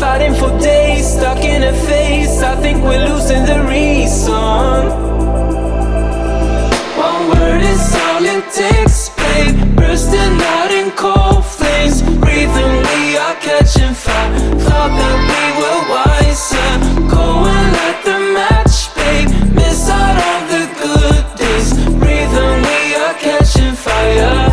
fighting for days, stuck in a phase. I think we're losing the reason. One word is all it takes, babe. Bursting out in cold flames, breathing, we are catching fire. Thought that we were wiser. Go and light the match, babe. Miss out on the good days. Breathing, we are catching fire.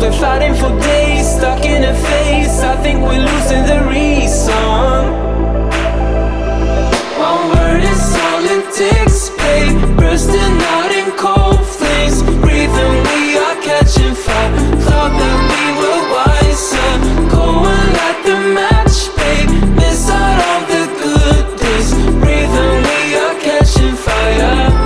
We're fighting for days, stuck in a phase. I think we're losing the reason. One word is all it takes, babe. Bursting out in cold flames, breathing, we are catching fire. Thought that we were wiser. Go and light the match, babe. Miss out on the good days. Breathing, we are catching fire.